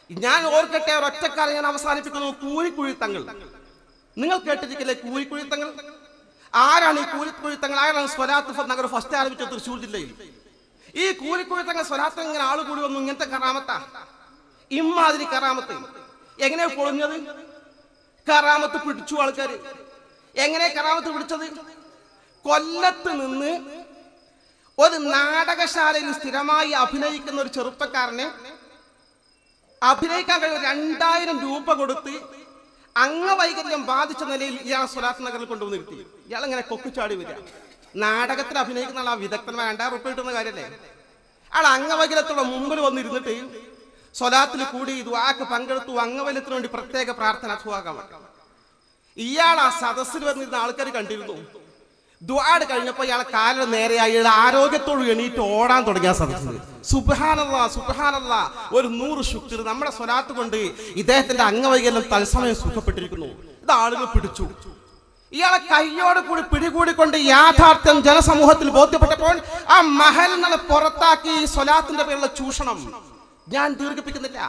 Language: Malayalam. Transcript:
ഞാൻ ഓർക്കട്ടെ ഒരൊറ്റക്കാലം ഞാൻ അവസാനിപ്പിക്കുന്നു. കൂലിക്കുഴിത്തങ്ങൾ, നിങ്ങൾ കേട്ടിരിക്കില്ലേ കൂലിക്കുഴിത്തങ്ങൾ? ആരാണ് ഈ കൂലിക്കുഴിത്തങ്ങൾ? ആരാണ് സ്വലാത്ത് നഗർ ഫസ്റ്റ് ആരംഭിച്ചത്? തൃശ്ശൂർ ജില്ലയിൽ. ഈ കൂലിക്കുഴിത്തങ്ങൾ സ്വലാത്ത് ഇങ്ങനെ ആള് കൂടി വന്നു. ഇങ്ങനത്തെ കറാമത്താ, ഇമ്മാതിരി കറാമത്ത്. എങ്ങനെയാ പൊളിഞ്ഞത്? കറാമത്ത് പിടിച്ചു ആൾക്കാർ. എങ്ങനെ കറാമത്ത് പിടിച്ചത്? കൊല്ലത്ത് നിന്ന് ഒരു നാടകശാലയിൽ സ്ഥിരമായി അഭിനയിക്കുന്ന ഒരു ചെറുപ്പക്കാരനെ അഭിനയിക്കാൻ കഴിയും 2000 രൂപ കൊടുത്ത് അംഗവൈകല്യം ബാധിച്ച നിലയിൽ ഇയാൾ സ്വലാത്ത് നഗറിൽ കൊണ്ടുവന്നിരുത്തി. ഇയാൾ ഇങ്ങനെ കൊക്കിച്ചാടി വരിക. നാടകത്തിൽ അഭിനയിക്കുന്ന ആൾ വിദഗ്ധന്മാർ 2000 രൂപ കിട്ടുന്ന കാര്യമല്ലേ? ആൾ അംഗവൈകല്യത്തോടെ മുമ്പിൽ വന്നിരുന്നിട്ട് സ്വലാത്തിൽ കൂടി ദുആക്ക് പങ്കെടുത്തു. അംഗവൈകല്യത്തിന് വേണ്ടി പ്രത്യേക പ്രാർത്ഥന സുഖാകാം. ഇയാൾ ആ സദസ്സിൽ വന്നിരുന്ന ആൾക്കാർ കണ്ടിരുന്നു. ദുആ കഴിഞ്ഞപ്പോൾ ഇയാളെ കാലിന് നേരെയായി ആരോഗ്യത്തോട് എണീറ്റ് ഓടാൻ തുടങ്ങിയ സദസ്സിൽ. സുബ്ഹാനല്ലാഹ് സുബ്ഹാനല്ലാഹ്, ഒരു 100 ശുക്ർ. നമ്മുടെ സ്വലാത്ത് കൊണ്ട് ഇദ്ദേഹത്തിന്റെ അംഗവൈകല്യം തത്സമയം സുഖപ്പെട്ടിരിക്കുന്നു. ഇത് ആളുകൾ പിടിച്ചു. ഇയാളെ കയ്യോട് കൂടി പിടികൂടിക്കൊണ്ട് യാഥാർത്ഥ്യം ജനസമൂഹത്തിൽ ബോധ്യപ്പെട്ടപ്പോൾ ആ മഹൽ പുറത്താക്കി. സ്വലാത്തിന്റെ പേരിലുള്ള ചൂഷണം ഞാൻ ദീർഘിപ്പിക്കുന്നില്ല.